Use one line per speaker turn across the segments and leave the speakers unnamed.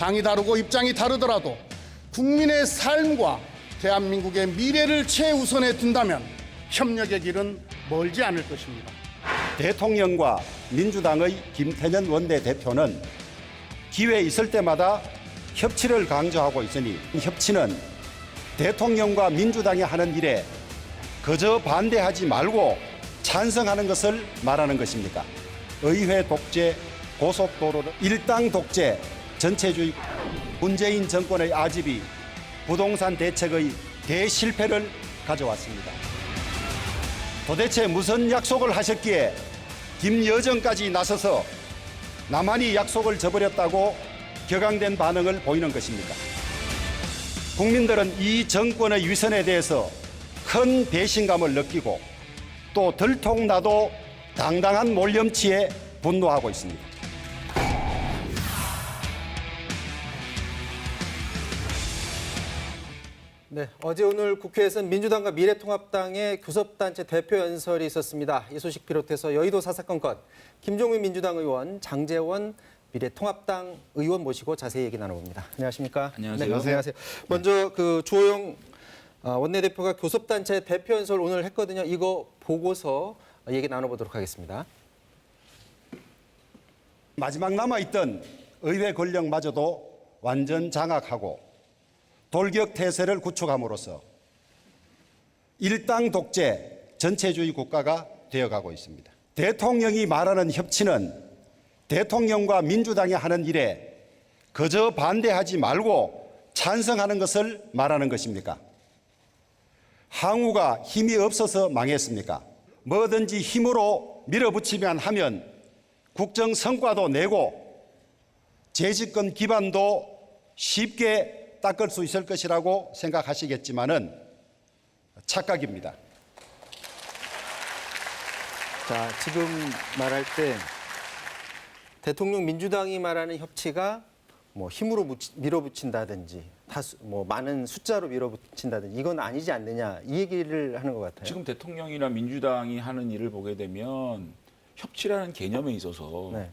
당이 다르고 입장이 다르더라도 국민의 삶과 대한민국의 미래를 최우선에 둔다면 협력의 길은 멀지 않을 것입니다.
대통령과 민주당의 김태년 원내대표는 기회 있을 때마다 협치를 강조하고 있으니 협치는 대통령과 민주당이 하는 일에 그저 반대하지 말고 찬성하는 것을 말하는 것입니까? 의회 독재, 고속도로를 일당 독재, 전체주의, 문재인 정권의 아집이 부동산 대책의 대실패를 가져왔습니다. 도대체 무슨 약속을 하셨기에 김여정까지 나서서 나만이 약속을 저버렸다고 격앙된 반응을 보이는 것입니까? 국민들은 이 정권의 위선에 대해서 큰 배신감을 느끼고 또 들통나도 당당한 몰염치에 분노하고 있습니다.
네, 어제 오늘 국회에서는 민주당과 미래통합당의 교섭단체 대표 연설이 있었습니다. 이 소식 비롯해서 여의도 사사건건 김종민 민주당 의원, 장제원 미래통합당 의원 모시고 자세히 얘기 나눠봅니다. 안녕하십니까?
안녕하세요.
네, 안녕하세요. 먼저 그 주호영 원내대표가 교섭단체 대표 연설 오늘 했거든요. 이거 보고서 얘기 나눠보도록 하겠습니다.
마지막 남아있던 의회 권력마저도 완전 장악하고 돌격태세를 구축함으로써 일당 독재, 전체주의 국가가 되어가고 있습니다. 대통령이 말하는 협치는 대통령과 민주당이 하는 일에 그저 반대하지 말고 찬성하는 것을 말하는 것입니까? 항우가 힘이 없어서 망했습니까? 뭐든지 힘으로 밀어붙이면 하면 국정 성과도 내고 재집권 기반도 쉽게 닦을 수 있을 것이라고 생각하시겠지만은 착각입니다.
자, 지금 말할 때 대통령 민주당이 말하는 협치가 뭐 힘으로 밀어붙인다든지 다수 뭐 많은 숫자로 밀어붙인다든지 이건 아니지 않느냐 이 얘기를 하는 것 같아요.
지금 대통령이나 민주당이 하는 일을 보게 되면 협치라는 개념에 있어서
네.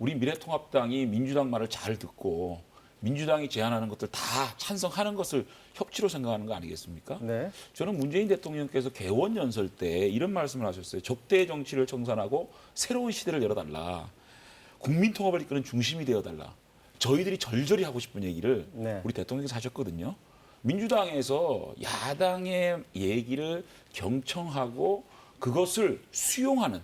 우리 미래통합당이 민주당 말을 잘 듣고 민주당이 제안하는 것들 다 찬성하는 것을 협치로 생각하는 거 아니겠습니까?
네.
저는 문재인 대통령께서 개원 연설 때 이런 말씀을 하셨어요. 적대 정치를 청산하고 새로운 시대를 열어달라. 국민 통합을 이끄는 중심이 되어달라. 저희들이 절절히 하고 싶은 얘기를
네.
우리 대통령께서 하셨거든요. 민주당에서 야당의 얘기를 경청하고 그것을 수용하는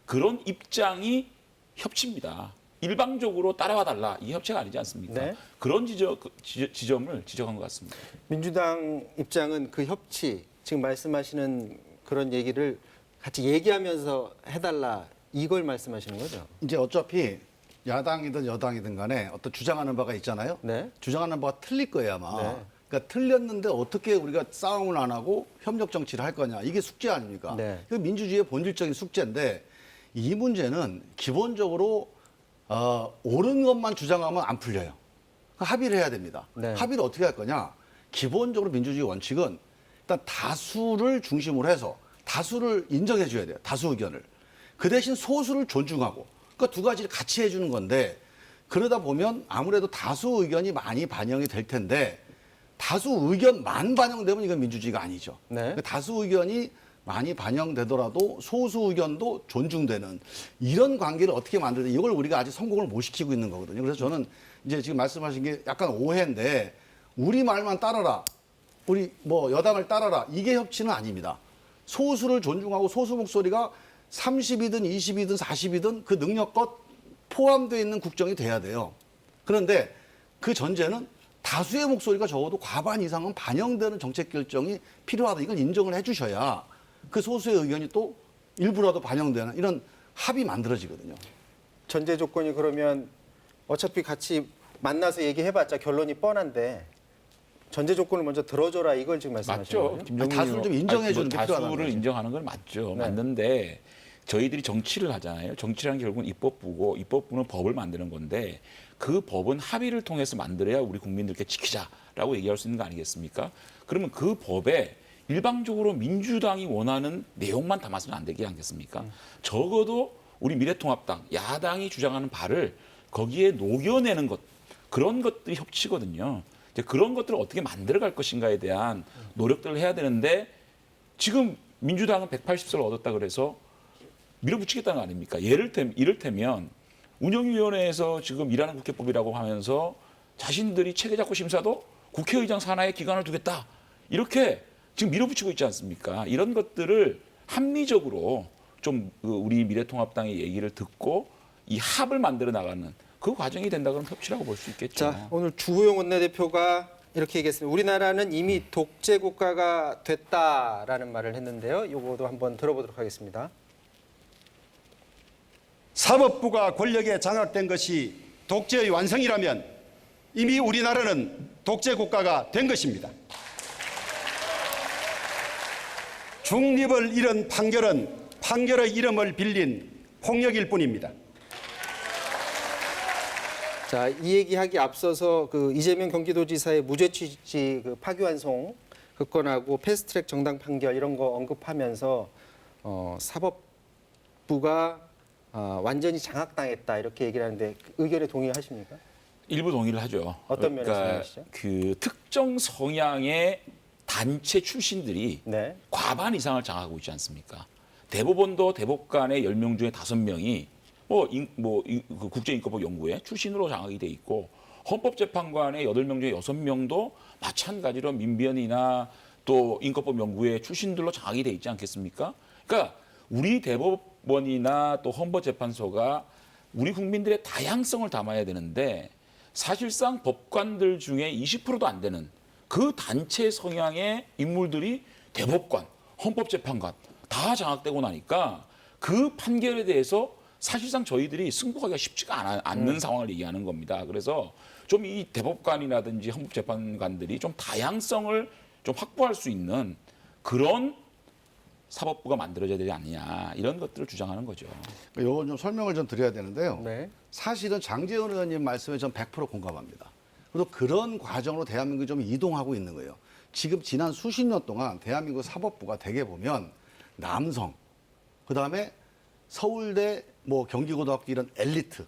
그런 입장이 협치입니다. 일방적으로 따라와 달라. 이게 협치가 아니지 않습니까?
네.
그런 지점을 지적한 것 같습니다.
민주당 입장은 그 협치 지금 말씀하시는 그런 얘기를 같이 얘기하면서 해달라 이걸 말씀하시는 거죠?
이제 어차피 야당이든 여당이든 간에 어떤 주장하는 바가 있잖아요.
네.
주장하는 바가 틀릴 거예요, 아마.
네.
그러니까 틀렸는데 어떻게 우리가 싸움을 안 하고 협력 정치를 할 거냐. 이게 숙제 아닙니까?
네.
그 민주주의의 본질적인 숙제인데 이 문제는 기본적으로 옳은 것만 주장하면 안 풀려요. 합의를 해야 됩니다.
네.
합의를 어떻게 할 거냐. 기본적으로 민주주의 원칙은 일단 다수를 중심으로 해서 다수를 인정해 줘야 돼요. 다수 의견을. 그 대신 소수를 존중하고 그러니까 두 가지를 같이 해주는 건데 그러다 보면 아무래도 다수 의견이 많이 반영이 될 텐데 다수 의견만 반영되면 이건 민주주의가 아니죠.
네.
그러니까 다수 의견이 많이 반영되더라도 소수 의견도 존중되는 이런 관계를 어떻게 만들까 이걸 우리가 아직 성공을 못 시키고 있는 거거든요. 그래서 저는 이제 지금 말씀하신 게 약간 오해인데 우리 말만 따라라. 우리 뭐 여당을 따라라. 이게 협치는 아닙니다. 소수를 존중하고 소수 목소리가 30이든 20이든 40이든 그 능력껏 포함되어 있는 국정이 돼야 돼요. 그런데 그 전제는 다수의 목소리가 적어도 과반 이상은 반영되는 정책 결정이 필요하다. 이걸 인정을 해 주셔야 그 소수의 의견이 또 일부라도 반영되는 이런 합이 만들어지거든요.
전제 조건이 그러면 어차피 같이 만나서 얘기해봤자 결론이 뻔한데 전제 조건을 먼저 들어줘라 이걸 지금 말씀하시는 거예요?
김종민
다수를 좀 인정해 주는 게 필요하다는
다수를
거죠.
인정하는 건 맞죠.
네.
맞는데 저희들이 정치를 하잖아요. 정치라는 게 결국은 입법부고 입법부는 법을 만드는 건데 그 법은 합의를 통해서 만들어야 우리 국민들께 지키자라고 얘기할 수 있는 거 아니겠습니까? 그러면 그 법에 일방적으로 민주당이 원하는 내용만 담아서는 안 되지 않겠습니까? 적어도 우리 미래통합당, 야당이 주장하는 바를 거기에 녹여내는 것, 그런 것들이 협치거든요. 이제 그런 것들을 어떻게 만들어갈 것인가에 대한 노력들을 해야 되는데 지금 민주당은 180석을 얻었다 그래서 밀어붙이겠다는 거 아닙니까? 이를테면 운영위원회에서 지금 일하는 국회법이라고 하면서 자신들이 체계작구 심사도 국회의장 산하에 기관을 두겠다. 이렇게 지금 밀어붙이고 있지 않습니까? 이런 것들을 합리적으로 좀 우리 미래통합당의 얘기를 듣고 이 합을 만들어 나가는 그 과정이 된다 그러면 협치라고 볼 수 있겠죠.
자, 오늘 주호영 원내대표가 이렇게 얘기했습니다. 우리나라는 이미 독재 국가가 됐다라는 말을 했는데요. 이거도 한번 들어보도록 하겠습니다.
사법부가 권력에 장악된 것이 독재의 완성이라면 이미 우리나라는 독재 국가가 된 것입니다. 중립을 잃은 판결은 판결의 이름을 빌린 폭력일 뿐입니다.
자, 이 얘기하기 앞서서 그 이재명 경기도지사의 무죄 취지 그 파기환송 그 건하고 패스트트랙 정당 판결 이런 거 언급하면서 사법부가 완전히 장악당했다 이렇게 얘기를 하는데 그 의견에 동의하십니까?
일부 동의를 하죠.
어떤 면에서 동의하시죠?
그 특정 성향의 단체 출신들이
네.
과반 이상을 장악하고 있지 않습니까? 대법원도 대법관의 10명 중에 5명이 그 국제인권법 연구회 출신으로 장악이 돼 있고 헌법재판관의 8명 중에 6명도 마찬가지로 민변이나 또 인권법 연구회 출신들로 장악이 돼 있지 않겠습니까? 그러니까 우리 대법원이나 또 헌법재판소가 우리 국민들의 다양성을 담아야 되는데 사실상 법관들 중에 20%도 안 되는 그 단체 성향의 인물들이 대법관, 헌법재판관 다 장악되고 나니까 그 판결에 대해서 사실상 저희들이 승부하기가 쉽지가 않는 상황을 얘기하는 겁니다. 그래서 좀 이 대법관이라든지 헌법재판관들이 좀 다양성을 좀 확보할 수 있는 그런 사법부가 만들어져야 되지 않느냐 이런 것들을 주장하는 거죠.
이건 좀 설명을 좀 드려야 되는데요.
네.
사실은 장제원 의원님 말씀에 전 100% 공감합니다. 그래서 그런 과정으로 대한민국이 좀 이동하고 있는 거예요. 지금 지난 수십 년 동안 대한민국 사법부가 대개 보면 남성, 그다음에 서울대, 뭐 경기고등학교 이런 엘리트,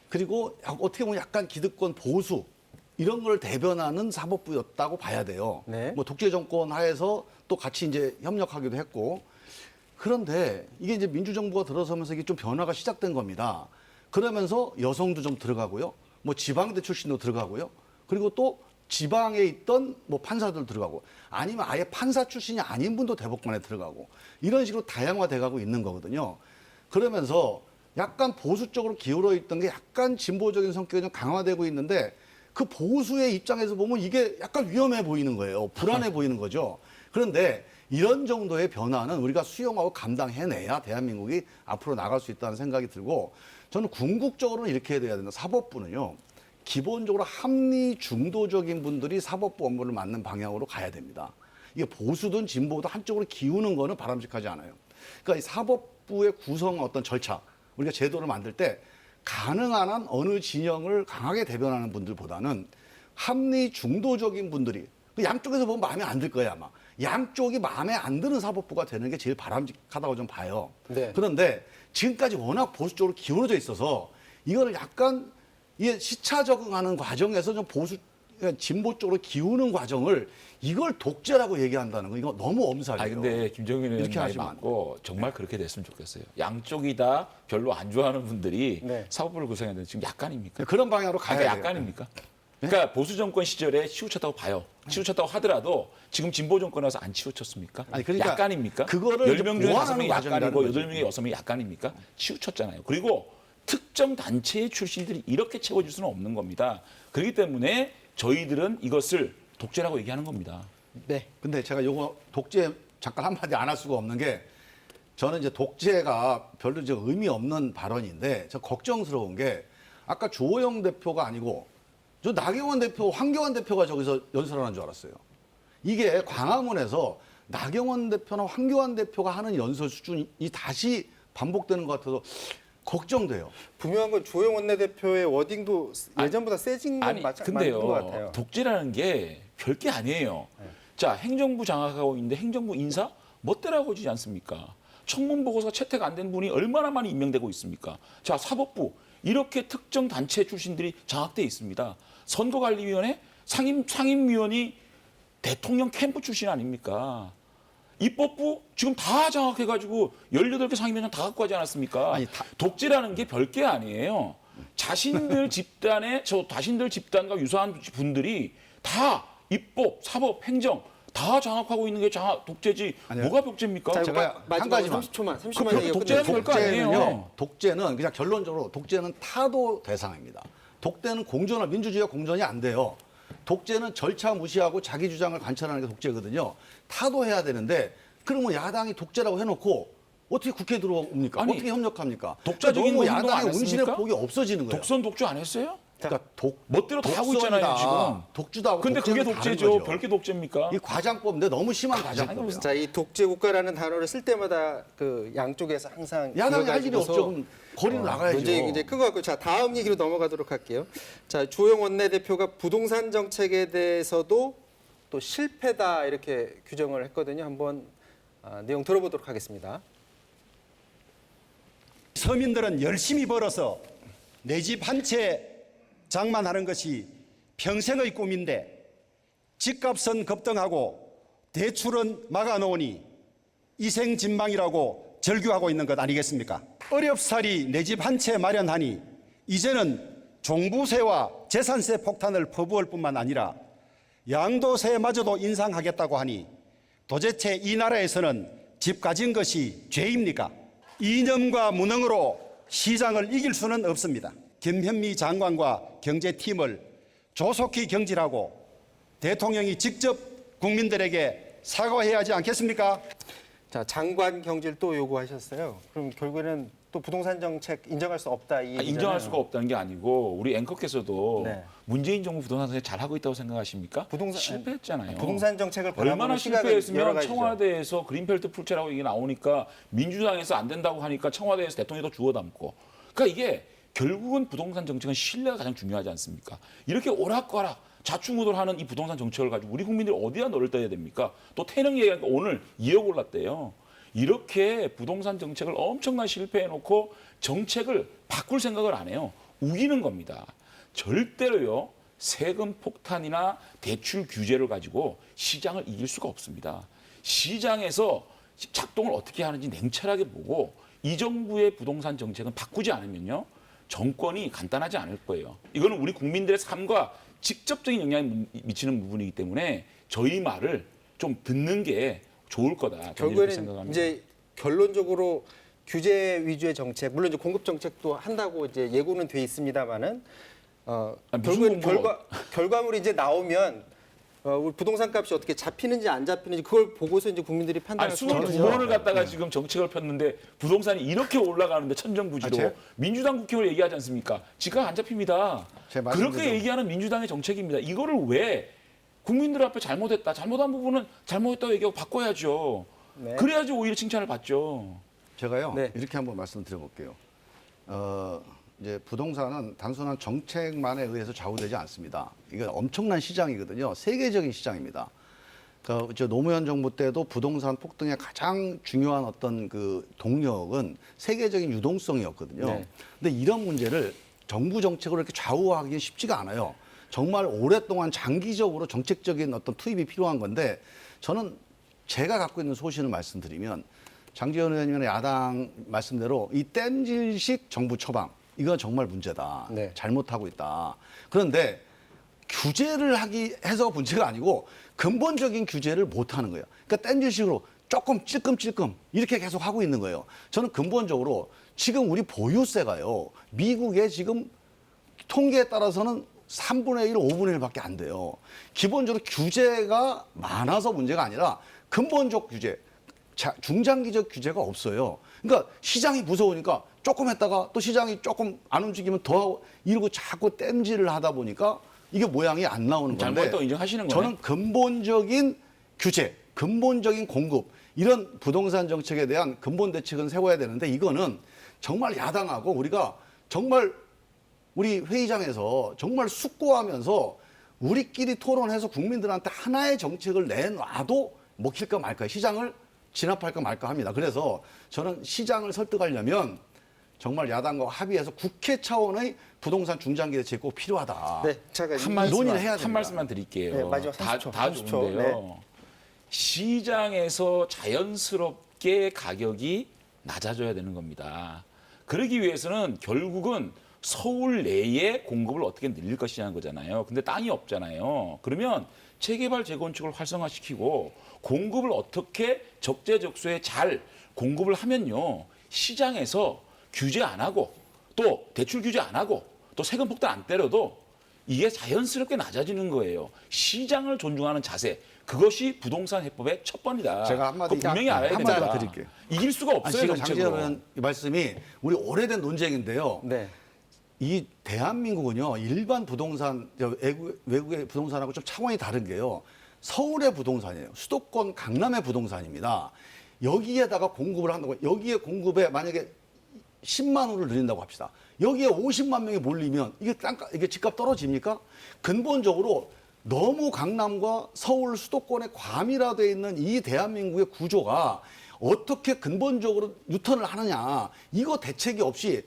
그리고 어떻게 보면 약간 기득권 보수 이런 걸 대변하는 사법부였다고 봐야 돼요.
네.
뭐 독재 정권 하에서 또 같이 이제 협력하기도 했고. 그런데 이게 이제 민주정부가 들어서면서 이게 좀 변화가 시작된 겁니다. 그러면서 여성도 좀 들어가고요. 뭐 지방대 출신도 들어가고요. 그리고 또 지방에 있던 뭐 판사들 들어가고 아니면 아예 판사 출신이 아닌 분도 대법관에 들어가고 이런 식으로 다양화돼 가고 있는 거거든요. 그러면서 약간 보수 쪽으로 기울어 있던 게 약간 진보적인 성격이 좀 강화되고 있는데 그 보수의 입장에서 보면 이게 약간 위험해 보이는 거예요. 불안해 보이는 거죠. 그런데 이런 정도의 변화는 우리가 수용하고 감당해내야 대한민국이 앞으로 나갈 수 있다는 생각이 들고 저는 궁극적으로는 이렇게 돼야 된다. 사법부는요. 기본적으로 합리 중도적인 분들이 사법부 업무를 맡는 방향으로 가야 됩니다. 이게 보수든 진보든 한쪽으로 기우는 거는 바람직하지 않아요. 그러니까 이 사법부의 구성 어떤 절차, 우리가 제도를 만들 때 가능한 한 어느 진영을 강하게 대변하는 분들보다는 합리 중도적인 분들이 양쪽에서 보면 마음에 안 들 거예요 아마. 양쪽이 마음에 안 드는 사법부가 되는 게 제일 바람직하다고 좀 봐요.
네.
그런데 지금까지 워낙 보수 쪽으로 기울어져 있어서 이거를 약간 이게 시차 적응하는 과정에서 좀 보수 진보 쪽으로 기우는 과정을 이걸 독재라고 얘기한다는 거 이거 너무 엄살이에요.
아 근데 김정인 의원
이렇게
말이
하시면 안
맞고 정말 그렇게 됐으면 좋겠어요. 양쪽이 다 별로 안 좋아하는 분들이
네.
사법부를 구성해야 되는데 지금 약간입니까?
그런 방향으로 가야 돼요.
약간입니까? 그러니까 보수 정권 시절에 치우쳤다고 봐요. 치우쳤다고 하더라도 지금 진보 정권 와서 안 치우쳤습니까?
아니, 그러니까
약간입니까?
그거를
10명 중에
보완하는
5명이
과정이라는
약간이고
거죠.
8명에 6명이 약간입니까? 치우쳤잖아요. 그리고 특정 단체의 출신들이 이렇게 채워줄 수는 없는 겁니다. 그렇기 때문에 저희들은 이것을 독재라고 얘기하는 겁니다.
네.
근데 제가 요거 독재 잠깐 한마디 안 할 수가 없는 게 저는 이제 독재가 별로 이제 의미 없는 발언인데 저 걱정스러운 게 아까 주호영 대표가 아니고 저 나경원 대표, 황교안 대표가 저기서 연설하는 줄 알았어요. 이게 광화문에서 나경원 대표나 황교안 대표가 하는 연설 수준이 다시 반복되는 것 같아서 걱정돼요.
분명한 건 주호영 원내대표의 워딩도 예전보다 세진 건
아니
맞는
근데요.
것 같아요.
독재라는 게 별게 아니에요. 자 행정부 장악하고 있는데 행정부 인사 멋대라고 주지 않습니까? 청문 보고서 채택 안 된 분이 얼마나 많이 임명되고 있습니까? 자 사법부 이렇게 특정 단체 출신들이 장악돼 있습니다. 선거관리위원회 상임위원이 대통령 캠프 출신 아닙니까? 입법부 지금 다 장악해가지고 18개 상임위원장 다 갖고 가지 않았습니까?
아니,
독재라는 게 별게 아니에요. 자신들 집단과 유사한 분들이 다 입법, 사법, 행정 다 장악하고 있는 게 독재지.
아니요.
뭐가 독재입니까?
자, 제가 한 가지만.
30초만
그
얘기해
독재는
끝내주세요.
거 아니에요.
독재는요. 독재는 그냥 결론적으로 독재는 타도 대상입니다. 독재는 공존화 민주주의가 공존이 안 돼요. 독재는 절차 무시하고 자기 주장을 관철하는 게 독재거든요. 타도해야 되는데 그러면 야당이 독재라고 해놓고 어떻게 국회에 들어옵니까?
아니,
어떻게 협력합니까?
독자적인
너무
행동 안
야당의 운신의
했습니까?
폭이 없어지는 거예요.
독선 독주 안 했어요?
그러니까
멋대로 다 하고
독선이다.
있잖아요, 지금.
독주도 하고
근데 그게
독재는 다른
독재죠.
거죠.
별게 독재입니까?
이 과장법인데 너무 심한 과장법이야.
자, 이 독재 국가라는 단어를 쓸 때마다 그 양쪽에서 항상
야당이 할 일이
이어가지고서
없죠. 그럼 거리로 나가야죠.
문제 굉장히 큰 것 같고, 자, 다음 얘기로 넘어가도록 할게요. 자, 주호영 원내대표가 부동산 정책에 대해서도 또 실패다 이렇게 규정을 했거든요. 한번 내용 들어보도록 하겠습니다.
서민들은 열심히 벌어서 내 집 한 채 장만하는 것이 평생의 꿈인데 집값은 급등하고 대출은 막아놓으니 이생진망이라고 절규하고 있는 것 아니겠습니까? 어렵사리 내 집 한 채 마련하니 이제는 종부세와 재산세 폭탄을 퍼부을 뿐만 아니라 양도세마저도 인상하겠다고 하니 도대체 이 나라에서는 집 가진 것이 죄입니까? 이념과 무능으로 시장을 이길 수는 없습니다. 김현미 장관과 경제팀을 조속히 경질하고 대통령이 직접 국민들에게 사과해야 하지 않겠습니까?
자, 장관 경질 또 요구하셨어요. 그럼 결국에는 또 부동산 정책 인정할 수 없다 이 얘기잖아요.
인정할 수가 없다는 게 아니고 우리 앵커께서도
네.
문재인 정부 부동산 정책 잘 하고 있다고 생각하십니까?
부동산-
실패했잖아요.
부동산 정책을
얼마나
바라보는 시각은 여러
실패했으면
가지죠.
청와대에서 그린벨트 풀체라고 얘기 나오니까 민주당에서 안 된다고 하니까 청와대에서 대통령이 더 주워 담고. 그러니까 이게 결국은 부동산 정책은 신뢰가 가장 중요하지 않습니까? 이렇게 오락가락 좌충우돌하는 이 부동산 정책을 가지고 우리 국민들이 어디다 너를 떠야 됩니까? 또 태릉 얘기하니까 오늘 2억 올랐대요. 이렇게 부동산 정책을 엄청나게 실패해놓고 정책을 바꿀 생각을 안 해요. 우기는 겁니다. 절대로요. 세금 폭탄이나 대출 규제를 가지고 시장을 이길 수가 없습니다. 시장에서 작동을 어떻게 하는지 냉철하게 보고 이 정부의 부동산 정책은 바꾸지 않으면요. 정권이 간단하지 않을 거예요. 이거는 우리 국민들의 삶과 직접적인 영향을 미치는 부분이기 때문에 저희 말을 좀 듣는 게 좋을 거다. 저는 이렇게
결국에는
생각합니다.
이제 결론적으로 규제 위주의 정책, 물론 이제 공급 정책도 한다고 이제 예고는 돼 있습니다만은
무슨
결국에는
공부가-
결과물이 이제 나오면 우리 부동산 값이 어떻게 잡히는지 안 잡히는지 그걸 보고서 이제 국민들이 판단할
아니,
수 있는
22번을 갖다가 지금 정책을 폈는데 부동산이 이렇게 올라가는데 천정부지로
제-
민주당 국회의원 얘기하지 않습니까? 집값 안 잡힙니다.
제 말씀대로-
그렇게 얘기하는 민주당의 정책입니다. 이거를 왜 국민들 앞에 잘못했다. 잘못한 부분은 잘못했다고 얘기하고 바꿔야죠.
네.
그래야지 오히려 칭찬을 받죠.
제가요
네.
이렇게 한번 말씀드려볼게요. 이제 부동산은 단순한 정책만에 의해서 좌우되지 않습니다. 이거 엄청난 시장이거든요. 세계적인 시장입니다. 저 노무현 정부 때도 부동산 폭등의 가장 중요한 어떤 그 동력은 세계적인 유동성이었거든요.
네.
근데 이런 문제를 정부 정책으로 이렇게 좌우하기는 쉽지가 않아요. 정말 오랫동안 장기적으로 정책적인 어떤 투입이 필요한 건데 저는 제가 갖고 있는 소신을 말씀드리면 장제원 의원님의 야당 말씀대로 이 땜질식 정부 처방 이건 정말 문제다.
네.
잘못하고 있다. 그런데 규제를 해서 문제가 아니고 근본적인 규제를 못 하는 거예요. 그러니까 땜질식으로 조금 찔끔찔끔 이렇게 계속 하고 있는 거예요. 저는 근본적으로 지금 우리 보유세가요. 미국의 지금 통계에 따라서는 3분의 1, 5분의 1밖에 안 돼요. 기본적으로 규제가 많아서 문제가 아니라 근본적 규제, 중장기적 규제가 없어요. 그러니까 시장이 무서우니까 조금 했다가 또 시장이 조금 안 움직이면 더 하고 이러고 자꾸 땜질을 하다 보니까 이게 모양이 안 나오는 건데
잘못했다고 인정하시는 거네.
저는 근본적인 규제, 근본적인 공급 이런 부동산 정책에 대한 근본 대책은 세워야 되는데 이거는 정말 야당하고 우리가 정말 우리 회의장에서 정말 숙고하면서 우리끼리 토론해서 국민들한테 하나의 정책을 내놔도 먹힐까 말까 시장을 진압할까 말까 합니다. 그래서 저는 시장을 설득하려면 정말 야당과 합의해서 국회 차원의 부동산 중장기 대책이 꼭 필요하다.
네, 잠깐
한 말씀만,
논의를 해야 됩니다.
한 말씀만 드릴게요.
네, 마지막 30초,
다
30초.
좋은데요. 시장에서 자연스럽게 가격이 낮아져야 되는 겁니다. 그러기 위해서는 결국은 서울 내에 공급을 어떻게 늘릴 것이냐는 거잖아요. 근데 땅이 없잖아요. 그러면 재개발 재건축을 활성화시키고 공급을 어떻게 적재적소에 잘 공급을 하면요. 시장에서 규제 안 하고 또 대출 규제 안 하고 또 세금 폭탄 안 때려도 이게 자연스럽게 낮아지는 거예요. 시장을 존중하는 자세. 그것이 부동산 해법의 첫 번이다.
제가 한마디
그거 분명히 알아야
한마디
된다.
드릴게요.
이길 수가 없어요.
지금
정책으로.
장재현 의원 말씀이 우리 오래된 논쟁인데요.
네.
이 대한민국은요 일반 부동산 외국의 부동산하고 좀 차원이 다른 게요 서울의 부동산이에요 수도권 강남의 부동산입니다 여기에다가 공급을 한다고 여기에 공급에 만약에 10만 호를 늘린다고 합시다 여기에 50만 명이 몰리면 이게 집값 떨어집니까? 근본적으로 너무 강남과 서울 수도권에 과밀화되어 있는 이 대한민국의 구조가 어떻게 근본적으로 유턴을 하느냐 이거 대책이 없이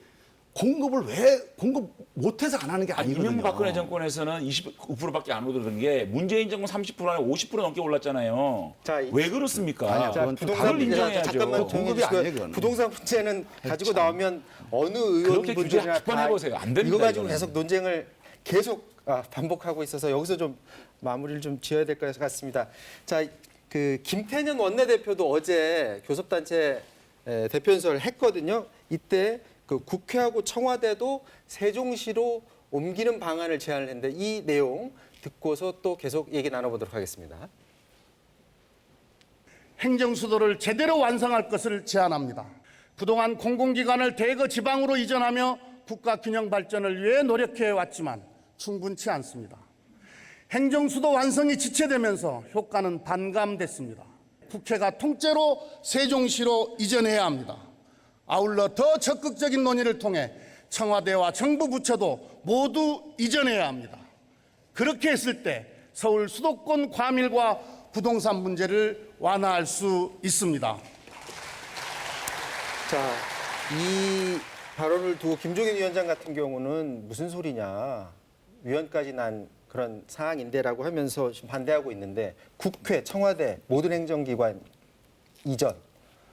공급을 왜 공급 못해서 안 하는 게 아니거든요.
이명박 박근혜 정권에서는 29%밖에 안 오르던 게 문재인 정권 30% 아니라 50% 넘게 올랐잖아요.
자,
왜 그렇습니까?
아니요,
자,
그건
부동산
답을
문제
인정해야죠.
잠깐만
공급이
조용히
아니에요,
해주시고요.
그건.
부동산 문제는 가지고 나오면 어느
그렇게 규제
의원분들이나
한번 해보세요. 안 됩니다,
이거 가지고
이거는.
계속 논쟁을 계속 반복하고 있어서 여기서 좀 마무리를 좀 지어야 될 것 같습니다. 자, 그 김태년 원내대표도 어제 교섭단체 대표연설을 했거든요. 이때 그 국회하고 청와대도 세종시로 옮기는 방안을 제안을 했는데 이 내용 듣고서 또 계속 얘기 나눠보도록 하겠습니다.
행정수도를 제대로 완성할 것을 제안합니다. 그동안 공공기관을 대거 지방으로 이전하며 국가균형 발전을 위해 노력해 왔지만 충분치 않습니다. 행정수도 완성이 지체되면서 효과는 반감됐습니다. 국회가 통째로 세종시로 이전해야 합니다. 아울러 더 적극적인 논의를 통해 청와대와 정부 부처도 모두 이전해야 합니다. 그렇게 했을 때 서울 수도권 과밀과 부동산 문제를 완화할 수 있습니다.
자, 이 발언을 두고 김종인 위원장 같은 경우는 무슨 소리냐, 위헌까지 난 그런 상황인데라고 하면서 지금 반대하고 있는데 국회, 청와대, 모든 행정기관 이전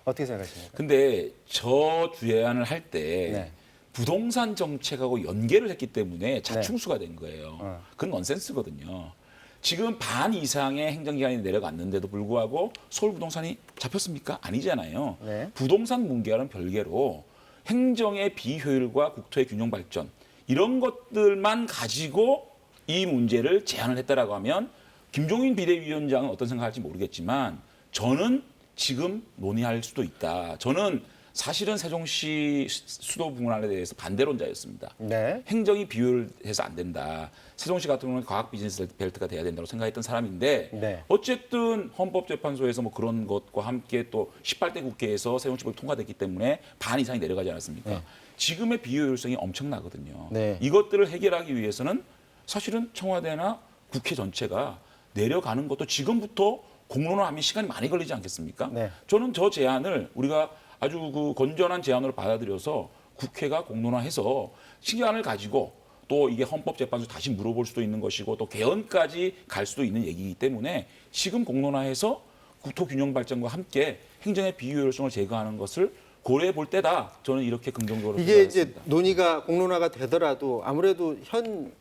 어떻게 생각하십니까?
근데 저 주례안을 할 때
네.
부동산 정책하고 연계를 했기 때문에 자충수가 된 거예요. 그건 넌센스거든요. 지금 반 이상의 행정기관이 내려갔는데도 불구하고 서울 부동산이 잡혔습니까? 아니잖아요.
네.
부동산 문제와는 별개로 행정의 비효율과 국토의 균형 발전 이런 것들만 가지고 이 문제를 제안을 했다라고 하면 김종인 비대위원장은 어떤 생각할지 모르겠지만 저는 지금 논의할 수도 있다. 저는 사실은 세종시 수도 분할에 대해서 반대론자였습니다.
네.
행정이 비효율해서 안 된다. 세종시 같은 경우는 과학 비즈니스 벨트가 돼야 된다고 생각했던 사람인데
네.
어쨌든 헌법재판소에서 뭐 그런 것과 함께 또 18대 국회에서 세종시법이 통과됐기 때문에 반 이상이 내려가지 않았습니까?
네.
지금의 비효율성이 엄청나거든요.
네.
이것들을 해결하기 위해서는 사실은 청와대나 국회 전체가 내려가는 것도 지금부터 공론화하면 시간이 많이 걸리지 않겠습니까?
네.
저는 저 제안을 우리가 아주 그 건전한 제안으로 받아들여서 국회가 공론화해서 시간을 가지고 또 이게 헌법재판소 다시 물어볼 수도 있는 것이고 또 개헌까지 갈 수도 있는 얘기이기 때문에 지금 공론화해서 국토균형 발전과 함께 행정의 비효율성을 제거하는 것을 고려해 볼 때다. 저는 이렇게 긍정적으로
이게 이제
생각했습니다.
논의가 공론화가 되더라도 아무래도 현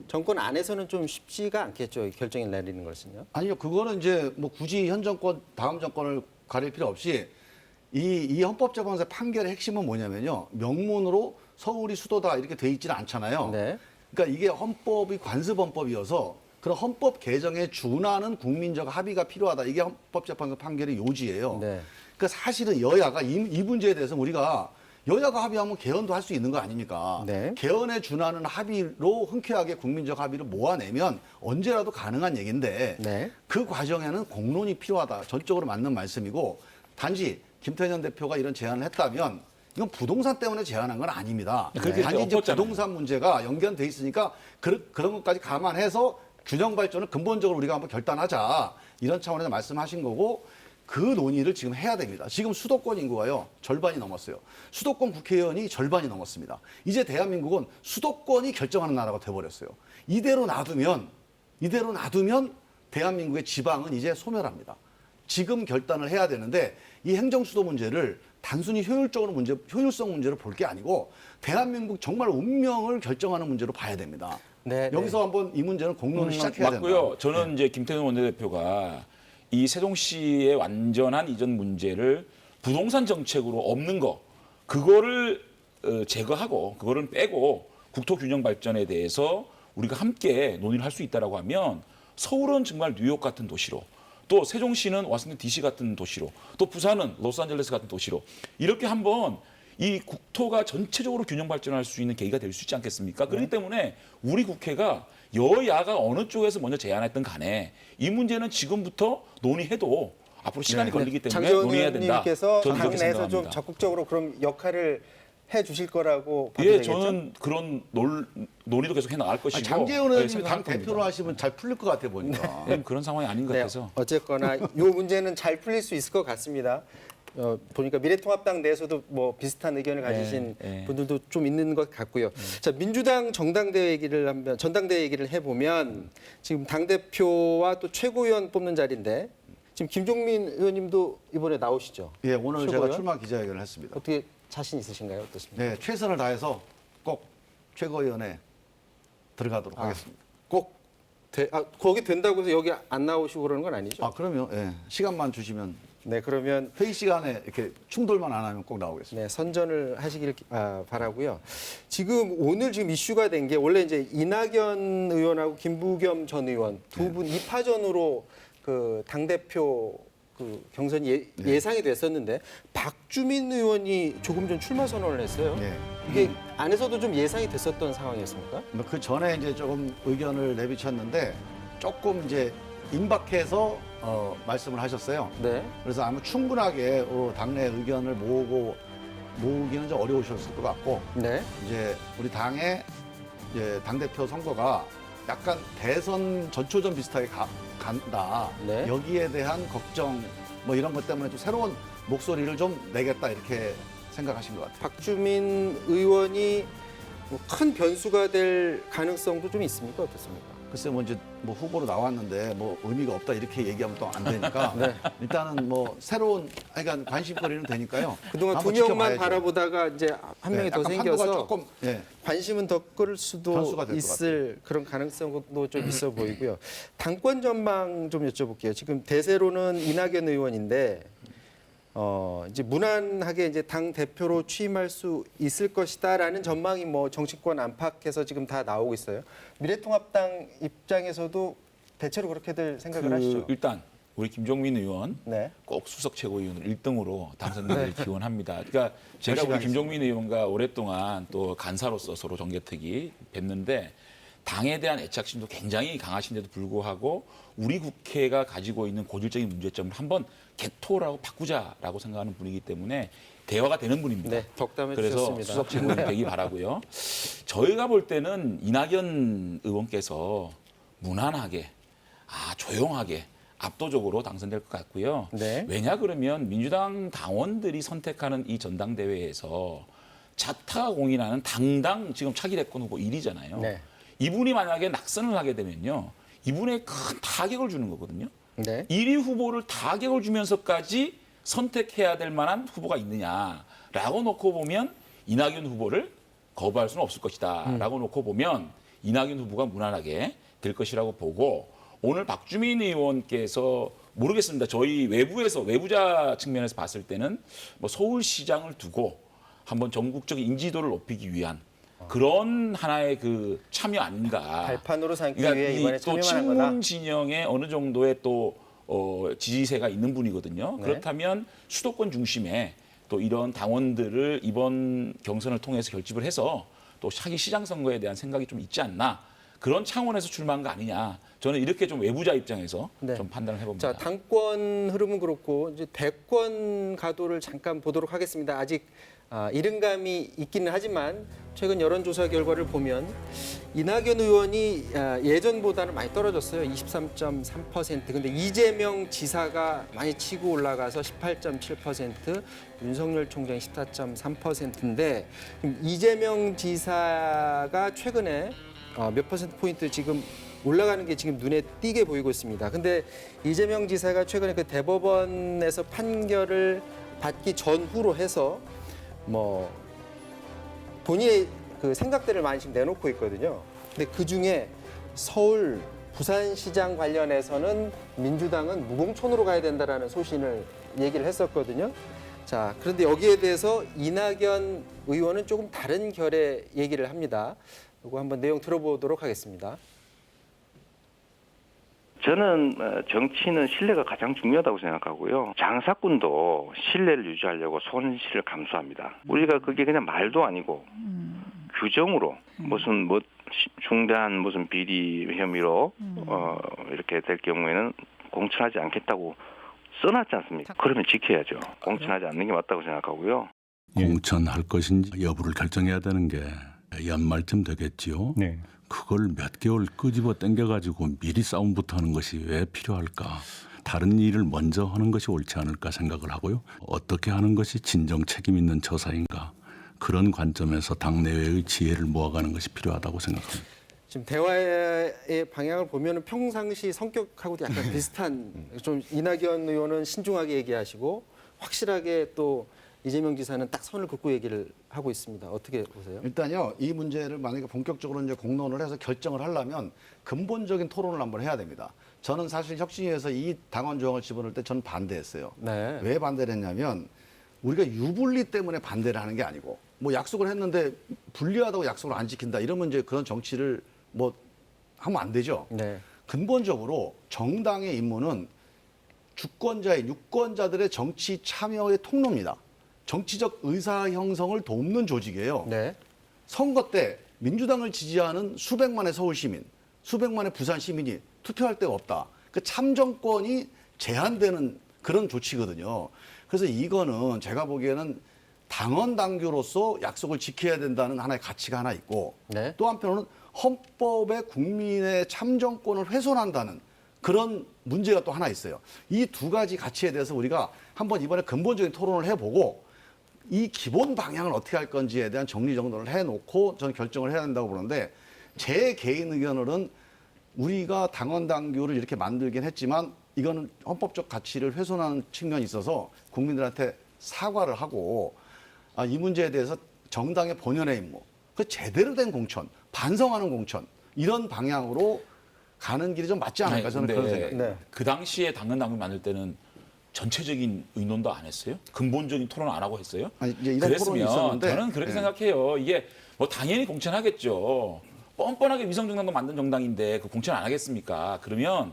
정권 안에서는 좀 쉽지가 않겠죠. 결정을 내리는 것은요.
아니요, 그거는 이제 뭐 굳이 현 정권, 다음 정권을 가릴 필요 없이 이 헌법재판소의 판결의 핵심은 뭐냐면요. 명문으로 서울이 수도다 이렇게 돼 있지는 않잖아요.
네.
그러니까 이게 헌법이 관습헌법이어서 그런 헌법 개정에 준하는 국민적 합의가 필요하다. 이게 헌법재판소 판결의 요지예요.
네.
그러니까 사실은 여야가 이 문제에 대해서 우리가 여야가 합의하면 개헌도 할 수 있는 거 아닙니까?
네.
개헌에 준하는 합의로 흔쾌하게 국민적 합의를 모아내면 언제라도 가능한 얘기인데
네.
그 과정에는 공론이 필요하다. 전적으로 맞는 말씀이고 단지 김태년 대표가 이런 제안을 했다면 이건 부동산 때문에 제안한 건 아닙니다.
그렇게
단지 이제
엎었잖아요.
부동산 문제가 연결돼 있으니까 그런 것까지 감안해서 균형 발전을 근본적으로 우리가 한번 결단하자 이런 차원에서 말씀하신 거고 그 논의를 지금 해야 됩니다. 지금 수도권 인구가요 절반이 넘었어요. 수도권 국회의원이 절반이 넘었습니다. 이제 대한민국은 수도권이 결정하는 나라가 돼버렸어요. 이대로 놔두면 대한민국의 지방은 이제 소멸합니다. 지금 결단을 해야 되는데 이 행정수도 문제를 단순히 효율성 문제로 볼 게 아니고 대한민국 정말 운명을 결정하는 문제로 봐야 됩니다.
네,
여기서 한번 이 문제는 공론을 시작해야 된다.
맞고요. 저는 이제 김태년 원내대표가 이 세종시의 완전한 이전 문제를 부동산 정책으로 없는 거 그거를 제거하고 그거를 빼고 국토 균형 발전에 대해서 우리가 함께 논의를 할 수 있다라고 하면 서울은 정말 뉴욕 같은 도시로 또 세종시는 워싱턴 DC 같은 도시로 또 부산은 로스앤젤레스 같은 도시로 이렇게 한번 이 국토가 전체적으로 균형 발전할 수 있는 계기가 될 수 있지 않겠습니까? 그렇기 때문에 우리 국회가 여야가 어느 쪽에서 먼저 제안했던 간에 이 문제는 지금부터 논의해도 앞으로 시간이 걸리기 때문에
장재원
논의해야 된다.
의원님께서
저는 그렇게
당내에서 좀
생각합니다.
적극적으로 그럼 역할을 해 주실 거라고 봐도
예,
되겠죠?
저는 그런 논의도 계속 해나갈 것이고
장재원
예,
의원님이
생각할
당 대표로 하시면 잘 풀릴 것 같아 보니까.
네, 그런 상황이 아닌 것
네,
같아서
어쨌거나 이 문제는 잘 풀릴 수 있을 것 같습니다. 보니까 미래통합당 내에서도 뭐 비슷한 의견을 가지신
네.
분들도 좀 있는 것 같고요. 자, 민주당 전당대회 얘기를 해보면 지금 당 대표와 또 최고위원 뽑는 자리인데 지금 김종민 의원님도 이번에 나오시죠?
예, 오늘 제가
최고위원?
출마 기자회견을 했습니다.
어떻게 자신 있으신가요? 어떻습니까?
네, 최선을 다해서 꼭 최고위원회 들어가도록 하겠습니다.
꼭 거기 된다고 해서 여기 안 나오시고 그러는 건 아니죠?
아, 그러면 예, 시간만 주시면
네, 그러면
회의 시간에 이렇게 충돌만 안 하면 꼭 나오겠습니다.
네, 선전을 하시길 바라고요. 오늘 이슈가 된 게 원래 이제 이낙연 의원하고 김부겸 전 의원 두 분 2파전으로 그 당대표 그 경선이 예상이 됐었는데 박주민 의원이 조금 전 출마 선언을 했어요.
네.
이게 안에서도 좀 예상이 됐었던 상황이었습니까?
그 전에 이제 조금 의견을 내비쳤는데 조금 이제 임박해서 말씀을 하셨어요.
네.
그래서 아마 충분하게 당내 의견을 모으기는 좀 어려우셨을 것 같고
네.
이제 우리 당의 이제 당대표 선거가 약간 대선 전초전 비슷하게 간다.
네.
여기에 대한 걱정 뭐 이런 것 때문에 좀 새로운 목소리를 좀 내겠다 이렇게 생각하신 것 같아요.
박주민 의원이 뭐큰 변수가 될 가능성도 좀 있습니까? 어떻습니까?
글쎄 뭐 이제 뭐 후보로 나왔는데 뭐 의미가 없다 이렇게 얘기하면 또 안 되니까 일단은 뭐 새로운 그러니까 관심거리는 되니까요.
그동안 두
한번
명만
지켜봐야죠.
바라보다가 이제 한 명이 더
약간 판도가
생겨서
조금
관심은 더 끌 수도
변수가 될것
있을 그런 가능성도 좀 있어 보이고요. 당권 전망 좀 여쭤볼게요. 지금 대세로는 이낙연 의원인데 이제 무난하게 이제 당 대표로 취임할 수 있을 것이다라는 전망이 뭐 정치권 안팎에서 지금 다 나오고 있어요. 미래통합당 입장에서도 대체로 그렇게들 생각을 하시죠.
일단 우리 김종민 의원
네.
꼭 수석 최고위원을 1등으로 당선되길 기원합니다. 그러니까 제가
열심히
우리 김종민 의원과 오랫동안 또 간사로서 서로 정개특위 뵀는데 당에 대한 애착심도 굉장히 강하신데도 불구하고 우리 국회가 가지고 있는 고질적인 문제점을 한번 개토라고 바꾸자라고 생각하는 분이기 때문에 대화가 되는 분입니다.
네, 덕담해
그래서
주셨습니다.
수석 최고위원 되기 바라고요. 저희가 볼 때는 이낙연 의원께서 무난하게, 조용하게 압도적으로 당선될 것 같고요.
네.
왜냐 그러면 민주당 당원들이 선택하는 이 전당대회에서 자타공인하는 당당 지금 차기 대권 후보 1위잖아요.
네.
이분이 만약에 낙선을 하게 되면요. 이분에 큰 타격을 주는 거거든요.
네.
1위 후보를 타격을 주면서까지 선택해야 될 만한 후보가 있느냐라고 놓고 보면 이낙연 후보를 거부할 수는 없을 것이다라고 놓고 보면 이낙연 후보가 무난하게 될 것이라고 보고 오늘 박주민 의원께서 모르겠습니다. 저희 외부자 측면에서 봤을 때는 뭐 서울시장을 두고 한번 전국적인 인지도를 높이기 위한 그런 하나의 그 참여 아닌가.
발판으로 삼기
그러니까
위해 이번에
또
참여하는 거다.
친문 진영에 어느 정도의 또 지지세가 있는 분이거든요.
네.
그렇다면 수도권 중심에 또 이런 당원들을 이번 경선을 통해서 결집을 해서 또 차기 시장 선거에 대한 생각이 좀 있지 않나. 그런 차원에서 출마한 거 아니냐. 저는 이렇게 좀 외부자 입장에서
네.
좀 판단을 해봅니다.
자, 당권 흐름은 그렇고 이제 대권 가도를 잠깐 보도록 하겠습니다. 아직 이른감이 있기는 하지만 최근 여론조사 결과를 보면 이낙연 의원이 예전보다는 많이 떨어졌어요. 23.3%. 근데 이재명 지사가 많이 치고 올라가서 18.7%, 윤석열 총장이 14.3%인데 이재명 지사가 최근에 몇 퍼센트 포인트 지금 올라가는 게 지금 눈에 띄게 보이고 있습니다. 근데 이재명 지사가 최근에 그 대법원에서 판결을 받기 전후로 해서 뭐 본인의 그 생각들을 많이 지금 내놓고 있거든요. 근데 그 중에 서울, 부산시장 관련해서는 민주당은 무공천으로 가야 된다라는 소신을 얘기를 했었거든요. 자, 그런데 여기에 대해서 이낙연 의원은 조금 다른 결의 얘기를 합니다. 이거 한번 내용 들어보도록 하겠습니다.
저는 정치는 신뢰가 가장 중요하다고 생각하고요. 장사꾼도 신뢰를 유지하려고 손실을 감수합니다. 우리가 그게 그냥 말도 아니고 규정으로 무슨 중대한 무슨 비리 혐의로 이렇게 될 경우에는 공천하지 않겠다고 써놨지 않습니까? 그러면 지켜야죠. 공천하지 않는 게 맞다고 생각하고요.
공천할 것인지 여부를 결정해야 되는 게 연말쯤 되겠지요.
네.
그걸 몇 개월 끄집어 당겨가지고 미리 싸움부터 하는 것이 왜 필요할까? 다른 일을 먼저 하는 것이 옳지 않을까 생각을 하고요. 어떻게 하는 것이 진정 책임 있는 처사인가? 그런 관점에서 당내외의 지혜를 모아가는 것이 필요하다고 생각합니다.
지금 대화의 방향을 보면 평상시 성격하고도 약간 비슷한 좀 이낙연 의원은 신중하게 얘기하시고 확실하게 또 이재명 지사는 딱 선을 긋고 얘기를 하고 있습니다. 어떻게 보세요?
일단요, 이 문제를 만약에 본격적으로 이제 공론을 해서 결정을 하려면 근본적인 토론을 한번 해야 됩니다. 저는 사실 혁신위에서 이 당원 조항을 집어넣을 때 저는 반대했어요.
네.
왜 반대를 했냐면 우리가 유불리 때문에 반대를 하는 게 아니고 뭐 약속을 했는데 불리하다고 약속을 안 지킨다 이러면 이제 그런 정치를 뭐 하면 안 되죠.
네.
근본적으로 정당의 임무는 주권자의 유권자들의 정치 참여의 통로입니다. 정치적 의사 형성을 돕는 조직이에요.
네.
선거 때 민주당을 지지하는 수백만의 서울 시민, 수백만의 부산 시민이 투표할 데가 없다. 그 참정권이 제한되는 그런 조치거든요. 그래서 이거는 제가 보기에는 당원 당규로서 약속을 지켜야 된다는 하나의 가치가 하나 있고
네.
또 한편으로는 헌법에 국민의 참정권을 훼손한다는 그런 문제가 또 하나 있어요. 이 두 가지 가치에 대해서 우리가 한번 이번에 근본적인 토론을 해보고 이 기본 방향을 어떻게 할 건지에 대한 정리정돈을 해놓고 저는 결정을 해야 된다고 보는데 제 개인 의견으로는 우리가 당원 당규를 이렇게 만들긴 했지만 이거는 헌법적 가치를 훼손하는 측면이 있어서 국민들한테 사과를 하고 이 문제에 대해서 정당의 본연의 임무, 그 제대로 된 공천, 반성하는 공천 이런 방향으로 가는 길이 좀 맞지 않을까 저는 그런 생각이.
네.
그 당시에 당헌 당규 만들 때는 전체적인 의논도 안 했어요? 근본적인 토론 안 하고 했어요?
아니, 이제 이런 토론이
그랬으면
있었는데,
저는 그렇게
네.
생각해요. 이게 뭐 당연히 공천하겠죠. 뻔뻔하게 위성정당도 만든 정당인데 그 공천 안 하겠습니까? 그러면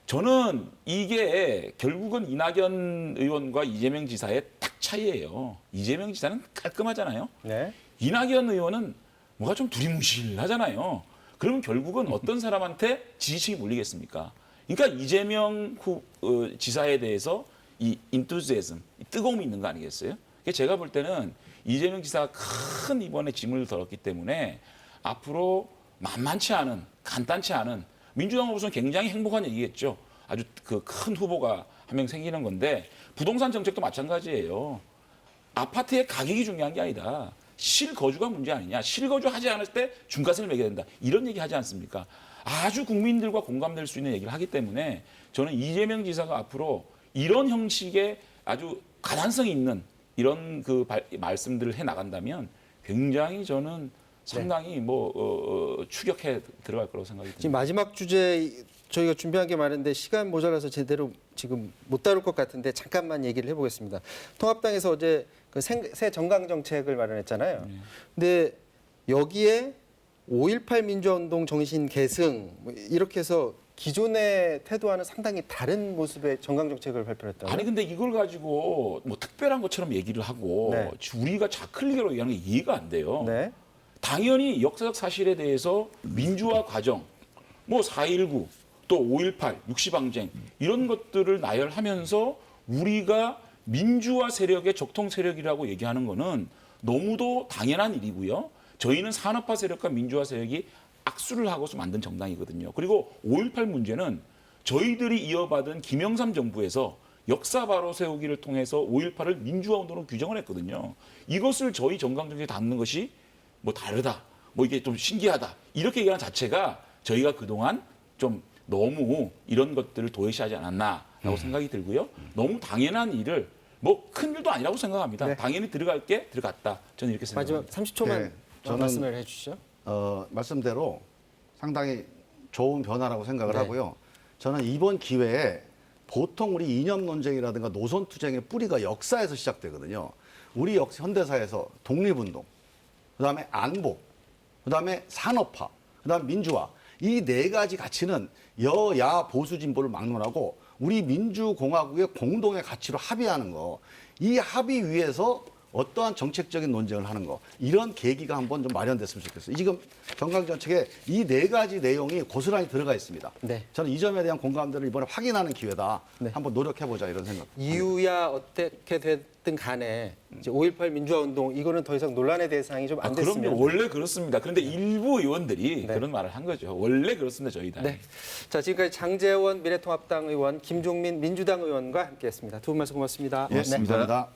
저는 이게 결국은 이낙연 의원과 이재명 지사의 딱 차이예요. 이재명 지사는 깔끔하잖아요.
네.
이낙연 의원은 뭐가 좀 두리뭉실하잖아요. 그러면 결국은 어떤 사람한테 지지층이 몰리겠습니까? 그러니까 이재명 지사에 대해서 이 인투지애즘, 뜨거움이 있는 거 아니겠어요? 그러니까 제가 볼 때는 이재명 지사가 큰 이번에 짐을 덜었기 때문에 앞으로 만만치 않은, 간단치 않은 민주당으로서는 굉장히 행복한 얘기겠죠. 아주 그 큰 후보가 한 명 생기는 건데 부동산 정책도 마찬가지예요. 아파트의 가격이 중요한 게 아니다. 실거주가 문제 아니냐. 실거주하지 않을 때 중과세를 매겨야 된다. 이런 얘기 하지 않습니까? 아주 국민들과 공감될 수 있는 얘기를 하기 때문에 저는 이재명 지사가 앞으로 이런 형식의 아주 가단성이 있는 이런 그 말씀들을 해 나간다면 굉장히 저는 상당히 추격해 들어갈 거라고 생각이 듭니다.
지금 마지막 주제 저희가 준비한 게 많은데 시간 모자라서 제대로 지금 못 다룰 것 같은데 잠깐만 얘기를 해보겠습니다. 통합당에서 어제 그 새 정강 정책을 마련했잖아요. 근데 여기에 5.18 민주화운동 정신 계승 이렇게 해서 기존의 태도와는 상당히 다른 모습의 정강 정책을 발표했다고요?
아니 근데 이걸 가지고 뭐 특별한 것처럼 얘기를 하고
네.
우리가 좌클릭으로 얘기하는 게 이해가 안 돼요.
네.
당연히 역사적 사실에 대해서 민주화 과정, 뭐 4.19, 또 5.18, 육시방쟁 이런 것들을 나열하면서 우리가 민주화 세력의 적통 세력이라고 얘기하는 거는 너무도 당연한 일이고요. 저희는 산업화 세력과 민주화 세력이 악수를 하고서 만든 정당이거든요. 그리고 5.18 문제는 저희들이 이어받은 김영삼 정부에서 역사 바로 세우기를 통해서 5.18을 민주화 운동으로 규정을 했거든요. 이것을 저희 정강 정책에 담는 것이 뭐 다르다, 뭐 이게 좀 신기하다 이렇게 얘기하는 자체가 저희가 그동안 좀 너무 이런 것들을 도외시하지 않았나라고 생각이 들고요. 너무 당연한 일을 뭐 큰 일도 아니라고 생각합니다.
네.
당연히 들어갈 게 들어갔다. 저는 이렇게
마지막
생각합니다.
30초만
네, 저는-
말씀을 해주시죠.
말씀대로 상당히 좋은 변화라고 생각을
네.
하고요. 저는 이번 기회에 보통 우리 이념 논쟁이라든가 노선 투쟁의 뿌리가 역사에서 시작되거든요. 우리 현대사에서 독립운동, 그다음에 안보, 그다음에 산업화, 그다음에 민주화 이 네 가지 가치는 여야 보수 진보를 막론하고 우리 민주공화국의 공동의 가치로 합의하는 거, 이 합의 위에서 어떠한 정책적인 논쟁을 하는 거 이런 계기가 한번 좀 마련됐으면 좋겠어요. 지금 정강정책에 이 네 가지 내용이 고스란히 들어가 있습니다.
네.
저는 이 점에 대한 공감대를 이번에 확인하는 기회다.
네.
한번 노력해보자 이런 생각.
이유야 어떻게 됐든 간에 이제 5.18 민주화 운동 이거는 더 이상 논란의 대상이 좀 안 됐으면.
그럼요. 원래 그렇습니다. 그런데 일부 의원들이
네.
그런 말을 한 거죠. 원래 그렇습니다. 저희 당이.
네. 자, 지금까지 장제원 미래통합당 의원, 김종민 민주당 의원과 함께했습니다. 두 분 말씀 고맙습니다.
예, 감사합니다.